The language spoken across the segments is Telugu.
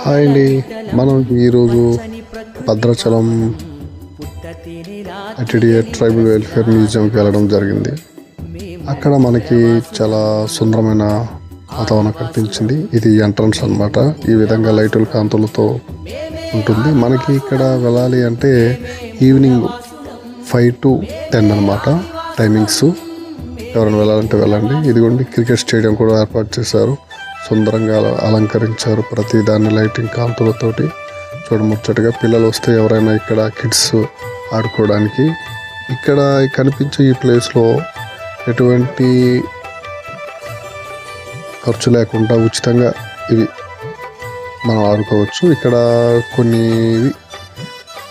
హాయ్ అండి, మనం ఈరోజు భద్రాచలం ఐటీడీఏ ట్రైబల్ వెల్ఫేర్ మ్యూజియంకి వెళ్ళడం జరిగింది. అక్కడ మనకి చాలా సుందరమైన వాతావరణం కనిపించింది. ఇది ఎంట్రన్స్ అన్నమాట. ఈ విధంగా లైటుల కాంతులతో ఉంటుంది. మనకి ఇక్కడ వెళ్ళాలి అంటే ఈవినింగ్ 5 to 10 అన్నమాట టైమింగ్స్. ఎవరైనా వెళ్ళాలంటే వెళ్ళండి. ఇదిగోండి, క్రికెట్ స్టేడియం కూడా ఏర్పాటు చేశారు. సుందరంగా అలంకరించారు. ప్రతి దాన్ని లైటింగ్ కాంతులతోటి చూడముచ్చటగా. పిల్లలు వస్తే ఎవరైనా ఇక్కడ కిడ్స్ ఆడుకోవడానికి ఇక్కడ కనిపించే ఈ ప్లేస్లో ఎటువంటి ఖర్చు లేకుండా ఉచితంగా ఇవి మనం ఆడుకోవచ్చు. ఇక్కడ కొన్ని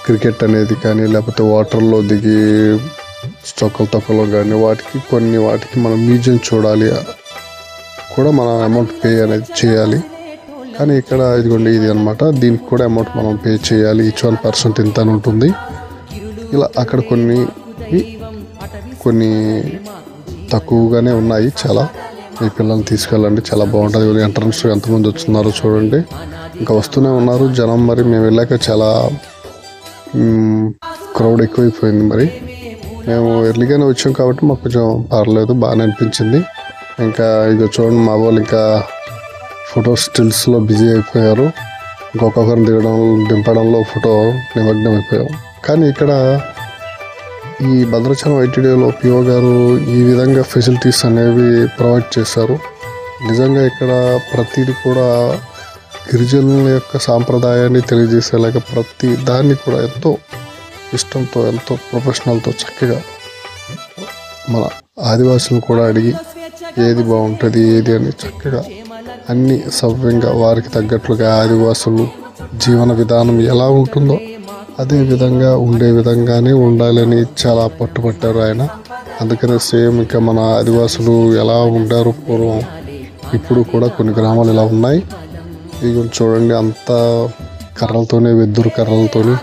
క్రికెట్ అనేది కానీ, లేకపోతే వాటర్లో దిగి తొక్కలో కానీ వాటికి మనం మ్యూజియం చూడాలి కూడా మనం అమౌంట్ పే అనేది చేయాలి. కానీ ఇక్కడ ఇదిగోండి, ఇది అనమాట. దీనికి కూడా అమౌంట్ మనం పే చేయాలి. ఈచ్ 1% ఇంత అని ఉంటుంది. ఇలా అక్కడ కొన్ని తక్కువగానే ఉన్నాయి. చాలా మీ పిల్లల్ని తీసుకెళ్ళండి, చాలా బాగుంటుంది. ఎంట్రన్స్ ఎంతమంది వస్తున్నారో చూడండి. ఇంకా వస్తూనే ఉన్నారు జనం. మరి మేము వెళ్ళాక చాలా క్రౌడ్ ఎక్కువైపోయింది. మరి మేము ఎర్లీగానే వచ్చాం కాబట్టి మాకు కొంచెం పర్లేదు, బాగానే అనిపించింది. ఇంకా ఇక చూడండి, మా వాళ్ళు ఇంకా ఫోటో స్టిల్స్లో బిజీ అయిపోయారు. ఇంకొకరిని దింపడంలో ఫోటో నిమగ్నం అయిపోయాం. కానీ ఇక్కడ ఈ భద్రాచలం ఐటీడీలో పిఓ గారు ఈ విధంగా ఫెసిలిటీస్ అనేవి ప్రొవైడ్ చేశారు. నిజంగా ఇక్కడ ప్రతిదీ కూడా గిరిజనుల యొక్క సాంప్రదాయాన్ని తెలియజేసేలాగా ప్రతి దాన్ని కూడా ఎంతో ఇష్టంతో, ఎంతో ప్రొఫెషనల్తో చక్కగా మన ఆదివాసులను కూడా అడిగి ఏది బాగుంటుంది ఏది అని చక్కగా అన్ని సవ్యంగా వారికి తగ్గట్లుగా ఆదివాసులు జీవన విధానం ఎలా ఉంటుందో అదే విధంగా ఉండే విధంగానే ఉండాలని చాలా పట్టుబట్టారు ఆయన. అందుకనే సేమ్ ఇంకా మన ఆదివాసులు ఎలా ఉండారు పూర్వం, ఇప్పుడు కూడా కొన్ని గ్రామాలు ఇలా ఉన్నాయి. ఇవి చూడండి, అంతా కర్రలతోనే, వెదురు కర్రలతోనే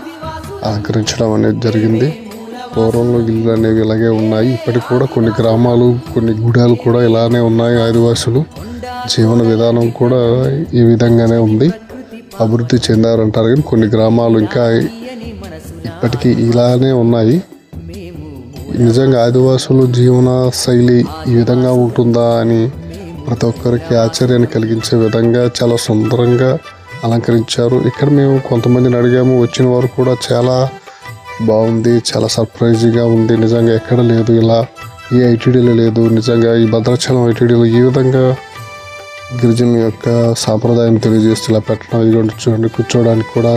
అలంకరించడం అనేది జరిగింది. పూర్వంలో ఇల్లు అనేవి ఇలాగే ఉన్నాయి. ఇప్పటికి కూడా కొన్ని గ్రామాలు, కొన్ని గుడాలు కూడా ఇలానే ఉన్నాయి. ఆదివాసులు జీవన విధానం కూడా ఈ విధంగానే ఉంది. అభివృద్ధి చెందారంటారు కానీ కొన్ని గ్రామాలు ఇంకా ఇప్పటికీ ఇలానే ఉన్నాయి. నిజంగా ఆదివాసులు జీవన శైలి ఈ విధంగా ఉంటుందా అని ప్రతి ఒక్కరికి ఆశ్చర్యాన్ని కలిగించే విధంగా చాలా సుందరంగా అలంకరించారు. ఇక్కడ మేము కొంతమందిని అడిగాము. వచ్చిన వారు కూడా చాలా బాగుంది, చాలా సర్ప్రైజింగ్గా ఉంది, నిజంగా ఎక్కడ లేదు ఇలా, ఈ ఐటీడీలో లేదు, నిజంగా ఈ భద్రాచలం ఐటీడీలో ఈ విధంగా గిరిజనుల యొక్క సాంప్రదాయం తెలియజేస్తూ ఇలా పెట్టడం. ఇదిగోండి చూడండి, కూర్చోవడానికి కూడా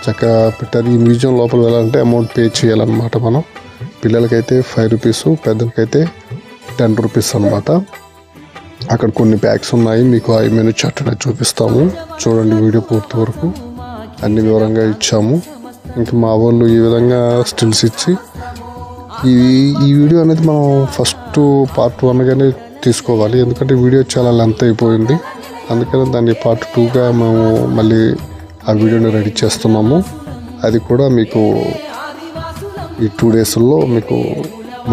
చక్కగా పెట్టారు. ఈ మ్యూజియం లోపల వెళ్ళాలంటే అమౌంట్ పే చేయాలన్నమాట. మనం పిల్లలకైతే 5 రూపీస్, పెద్దలకైతే 10 రూపీస్ అనమాట. అక్కడ కొన్ని బ్యాగ్స్ ఉన్నాయి, మీకు ఆ మెనూ చార్ట్ అనేది చూపిస్తాము. చూడండి, వీడియో పూర్తి వరకు అన్ని వివరంగా ఇచ్చాము. ఇంకా మా వాళ్ళు ఈ విధంగా స్టిల్స్ ఇచ్చి ఈ వీడియో అనేది మనం ఫస్ట్ పార్ట్ 1గానే తీసుకోవాలి. ఎందుకంటే వీడియో చాలా లెంత్ అయిపోయింది. అందుకని దాన్ని పార్ట్ 2గా మేము మళ్ళీ ఆ వీడియోని రెడీ చేస్తున్నాము. అది కూడా మీకు ఈ 2 డేస్లో మీకు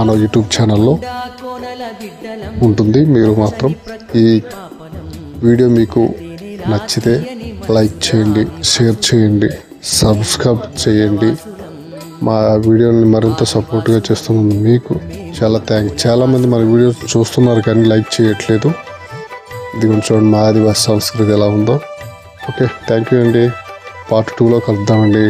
మన యూట్యూబ్ ఛానల్లో ఉంటుంది. మీరు మాత్రం ఈ వీడియో మీకు నచ్చితే లైక్ చేయండి, షేర్ చేయండి, సబ్స్క్రైబ్ చేయండి. మా వీడియోని మరింత సపోర్ట్గా చేస్తున్నందుకు మీకు చాలా థ్యాంక్స్. చాలామంది మన వీడియోస్ చూస్తున్నారు కానీ లైక్ చేయట్లేదు. ఇది కొంచెం మా ఆదివాసి సంస్కృతి ఎలా ఉందో. ఓకే, థ్యాంక్ యూ అండి. పార్ట్ 2లో కలుద్దామండి.